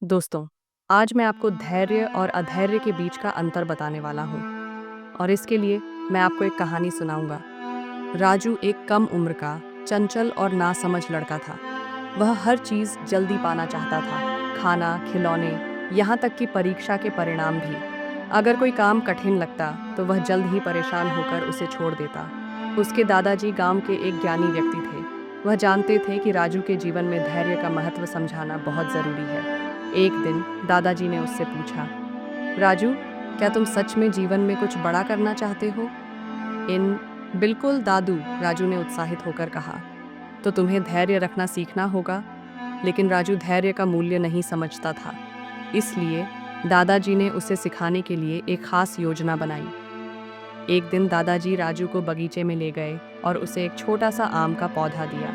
दोस्तों, आज मैं आपको धैर्य और अधैर्य के बीच का अंतर बताने वाला हूँ और इसके लिए मैं आपको एक कहानी सुनाऊंगा। राजू एक कम उम्र का, चंचल और नासमझ लड़का था। वह हर चीज़ जल्दी पाना चाहता था, खाना, खिलौने, यहाँ तक कि परीक्षा के परिणाम भी। अगर कोई काम कठिन लगता तो वह जल्द ही परेशान होकर उसे छोड़ देता। उसके दादाजी गांव के एक ज्ञानी व्यक्ति थे। वह जानते थे कि राजू के जीवन में धैर्य का महत्व समझाना बहुत ज़रूरी है। एक दिन दादाजी ने उससे पूछा, राजू, क्या तुम सच में जीवन में कुछ बड़ा करना चाहते हो? इन बिल्कुल दादू, राजू ने उत्साहित होकर कहा। तो तुम्हें धैर्य रखना सीखना होगा। लेकिन राजू धैर्य का मूल्य नहीं समझता था। इसलिए दादाजी ने उसे सिखाने के लिए एक खास योजना बनाई। एक दिन दादाजी राजू को बगीचे में ले गए और उसे एक छोटा सा आम का पौधा दिया।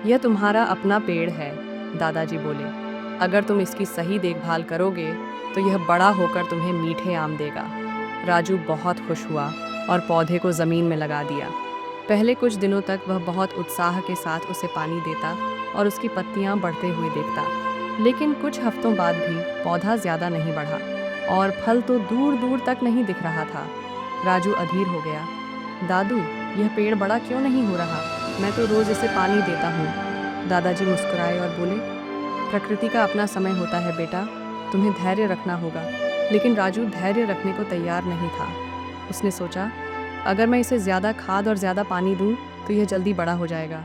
यह तुम्हारा अपना पेड़ है, दादाजी बोले। अगर तुम इसकी सही देखभाल करोगे तो यह बड़ा होकर तुम्हें मीठे आम देगा। राजू बहुत खुश हुआ और पौधे को जमीन में लगा दिया। पहले कुछ दिनों तक वह बहुत उत्साह के साथ उसे पानी देता और उसकी पत्तियां बढ़ते हुए देखता। लेकिन कुछ हफ्तों बाद भी पौधा ज्यादा नहीं बढ़ा और फल तो दूर दूर तक नहीं दिख रहा था। राजू अधीर हो गया। दादू, यह पेड़ बड़ा क्यों नहीं हो रहा? मैं तो रोज इसे पानी देता हूँ। दादाजी मुस्कुराए और बोले, प्रकृति का अपना समय होता है बेटा, तुम्हें धैर्य रखना होगा। लेकिन राजू धैर्य रखने को तैयार नहीं था। उसने सोचा, अगर मैं इसे ज़्यादा खाद और ज़्यादा पानी दूं तो यह जल्दी बड़ा हो जाएगा।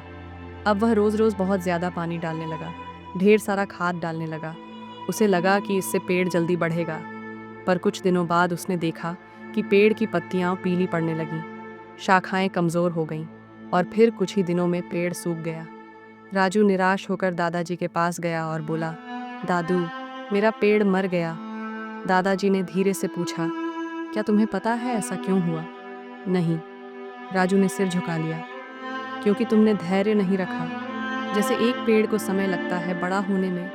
अब वह रोज़ रोज़ बहुत ज़्यादा पानी डालने लगा, ढेर सारा खाद डालने लगा। उसे लगा कि इससे पेड़ जल्दी बढ़ेगा। पर कुछ दिनों बाद उसने देखा कि पेड़ की पत्तियां पीली पड़ने लगीं, शाखाएं कमज़ोर हो गईं और फिर कुछ ही दिनों में पेड़ सूख गया। राजू निराश होकर दादाजी के पास गया और बोला, दादू, मेरा पेड़ मर गया। दादाजी ने धीरे से पूछा, क्या तुम्हें पता है ऐसा क्यों हुआ? नहीं, राजू ने सिर झुका लिया। क्योंकि तुमने धैर्य नहीं रखा। जैसे एक पेड़ को समय लगता है बड़ा होने में,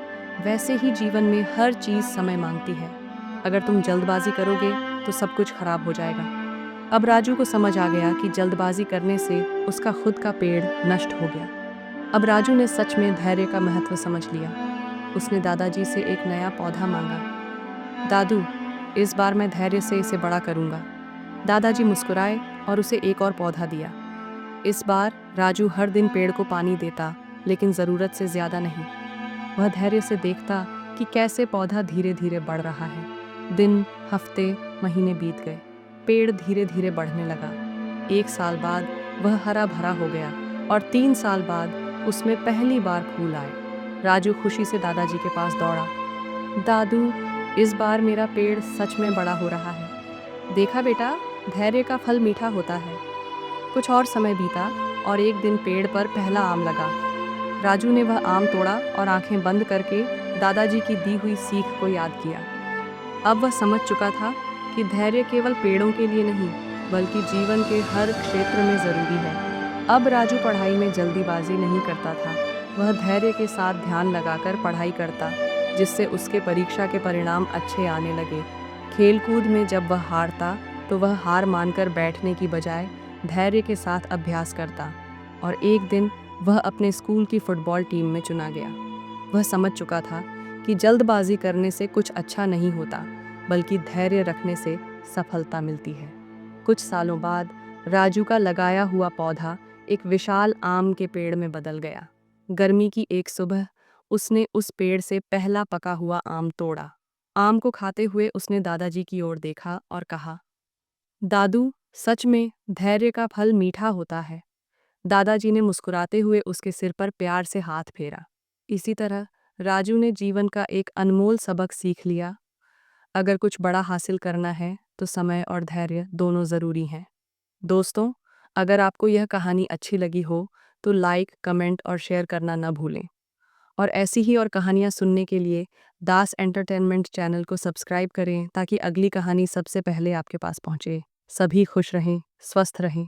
वैसे ही जीवन में हर चीज़ समय मांगती है। अगर तुम जल्दबाजी करोगे तो सब कुछ खराब हो जाएगा। अब राजू को समझ आ गया कि जल्दबाजी करने से उसका खुद का पेड़ नष्ट हो गया। अब राजू ने सच में धैर्य का महत्व समझ लिया। उसने दादाजी से एक नया पौधा मांगा। दादू, इस बार मैं धैर्य से इसे बड़ा करूंगा। दादाजी मुस्कुराए और उसे एक और पौधा दिया। इस बार राजू हर दिन पेड़ को पानी देता, लेकिन ज़रूरत से ज़्यादा नहीं। वह धैर्य से देखता कि कैसे पौधा धीरे धीरे बढ़ रहा है। दिन, हफ्ते, महीने बीत गए। पेड़ धीरे धीरे बढ़ने लगा। 1 साल बाद वह हरा भरा हो गया और 3 साल बाद उसमें पहली बार फूल आए। राजू खुशी से दादाजी के पास दौड़ा। दादू, इस बार मेरा पेड़ सच में बड़ा हो रहा है। देखा बेटा, धैर्य का फल मीठा होता है। कुछ और समय बीता और एक दिन पेड़ पर पहला आम लगा। राजू ने वह आम तोड़ा और आंखें बंद करके दादाजी की दी हुई सीख को याद किया। अब वह समझ चुका था कि धैर्य केवल पेड़ों के लिए नहीं, बल्कि जीवन के हर क्षेत्र में ज़रूरी है। अब राजू पढ़ाई में जल्दीबाजी नहीं करता था। वह धैर्य के साथ ध्यान लगाकर पढ़ाई करता, जिससे उसके परीक्षा के परिणाम अच्छे आने लगे। खेलकूद में जब वह हारता तो वह हार मानकर बैठने की बजाय धैर्य के साथ अभ्यास करता और एक दिन वह अपने स्कूल की फुटबॉल टीम में चुना गया। वह समझ चुका था कि जल्दबाजी करने से कुछ अच्छा नहीं होता, बल्कि धैर्य रखने से सफलता मिलती है। कुछ सालों बाद राजू का लगाया हुआ पौधा एक विशाल आम के पेड़ में बदल गया। गर्मी की एक सुबह उसने उस पेड़ से पहला पका हुआ आम तोड़ा। आम को खाते हुए उसने दादाजी की ओर देखा और कहा, दादू, सच में धैर्य का फल मीठा होता है। दादाजी ने मुस्कुराते हुए उसके सिर पर प्यार से हाथ फेरा। इसी तरह राजू ने जीवन का एक अनमोल सबक सीख लिया। अगर कुछ बड़ा हासिल करना है तो समय और धैर्य दोनों ज़रूरी हैं। दोस्तों, अगर आपको यह कहानी अच्छी लगी हो तो लाइक, कमेंट और शेयर करना न भूलें। और ऐसी ही और कहानियाँ सुनने के लिए दास एंटरटेनमेंट चैनल को सब्सक्राइब करें ताकि अगली कहानी सबसे पहले आपके पास पहुँचे। सभी खुश रहें, स्वस्थ रहें।